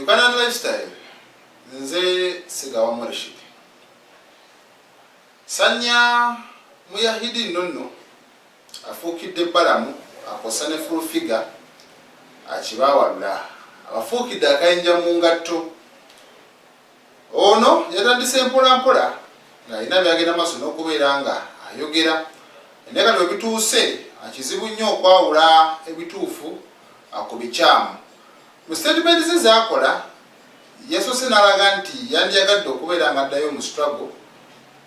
Ugandan Lifestyle, nze Sigawa Morishid. Sanya Muyahidi nonno afuukidde balamu akosa ne full figure akibawalula abafuukidde akayinja mu ngatto. Ono yatandise mpola ng'alina byagenda maaso n'okubeera nga ayogera naye kati webituuse akizibu nnyo okwawula ebituufu ku bikyamu. Mu statement ze z'akola yasoose n'alaga nti yandiyagadde okubeera nga addayo mu struggle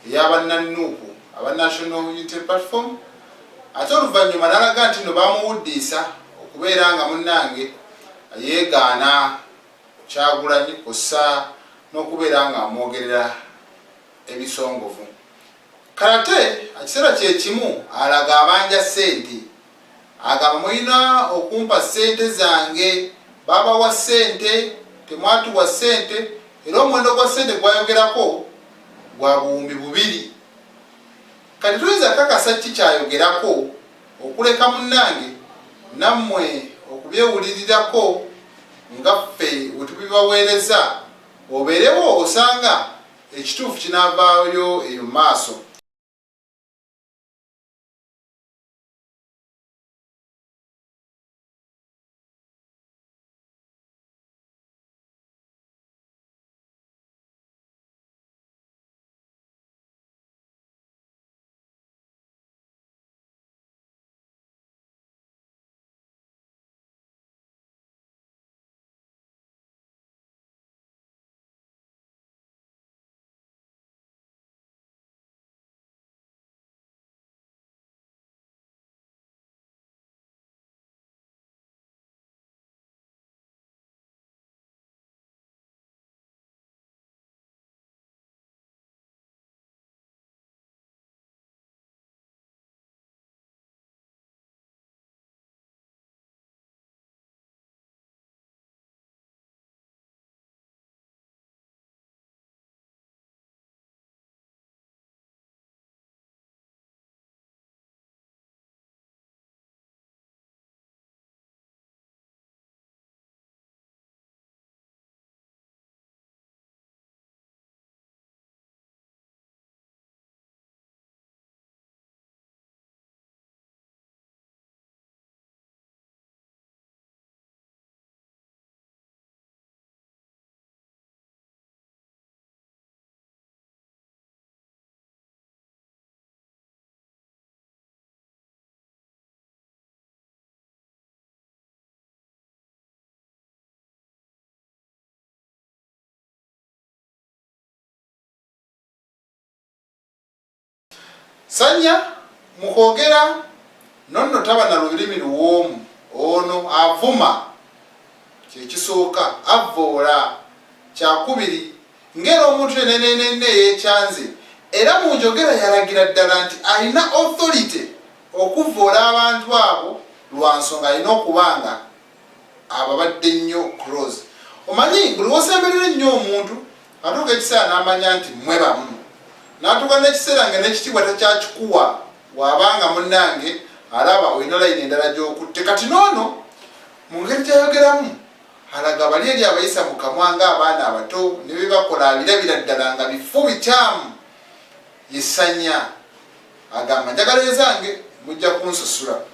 ey'abannanuupu aba National Unity Platform, ate oluvannyuma n'alaga nti no bamuwuddiisa okubeera nga munnange yeegaana Kyagulanyi kussa n'okubeera nga amwogerera ebisongovu. Kalate ekiseera kye kimu alaga abanja ssente, agamba mulina okumpa ssente zange, babawa ssente temwatuwa ssente, era omuwendo gwa ssente gwayogerako gwa buwumbi 2. Kati tuyinza kakasa ki kyayogerako okuleka munnange nammwe okubyewulirirako nga ffe bwe tubibaweereza obeerewo osanga ekituufu kinaavaayo eyo maaso. Sanya mu kwogera nonno taba na lulimi luwoomu. Ono avuma kyekisooka, avvoola kyakubiri ng'era omuntu enenenene yeekyanze, era mu njogera yalagira ddala nti alina authority okuvvoola abantu abo lwa nsonga alina okuba nga ababadde nnyo close. Omanyi buli wosemberera ennyo omuntu atuuka ekiseera n'amanya nti mmwe bamu, n'atuuka n'ekiseera nga n'ekitiibwa takyakikuwa bw'abanga munnange alaba olina layini endala gy'okutte. Kati noono mu ngeri gy'ayogeramu alaga bali eri abayisa mu kamwa ng'abaana abato ne bye bakola abirabira ddala nga bifu bikyamu. Yesanya agamba njagala ezange mujja kunsasula.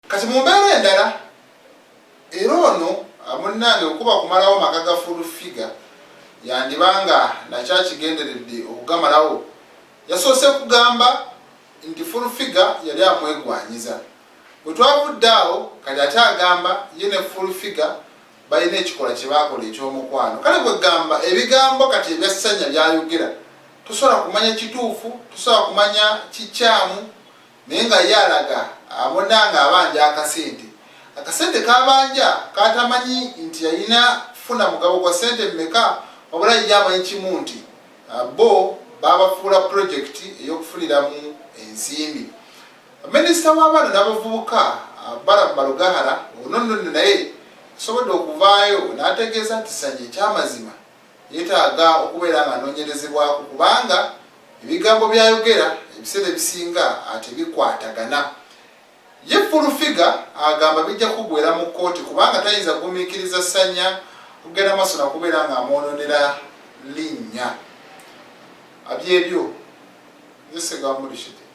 kati mu mbeera endala era ono munnange okuba kumalawo maka ga full figure yandibanga nakyakigenderedde okugamalawo yasoose kugamba nti full figure yali amwegwanyiza bwe twavudde awo kati ate agamba ye ne full figure balina ekikola kye baakola ekyomukwano kale bwe gamba ebigambo kati ebyassanya byayogera tosobola kumanya kituufu tosobola kumanya kikyamu naye nga ye alaga amunanga abanja akasente kabanja katamanyi nti yalina funa mugabo gwa sente mmeka wabula ye amanyi kimu nti bo babafuula projekiti ey'okufuliramu ensimbi. Minisita w'abaana n'abavubuka Balamu Balugahara ono naye asobodde okuvaayo n'ategeeza nti Ssanya ekyamazima yeetaaga okubeera nga anoonyerezebwako kubanga ebigambo byayogera ebiseera ebisinga ate bikwatagana. Ye full figure agamba bijja kugwera mu kkooti kubanga tayinza kugumiikiriza Ssanya kugenda maaso nakubeera nga amwononera linnya. Abyebyo nze Ssegambo Rashid.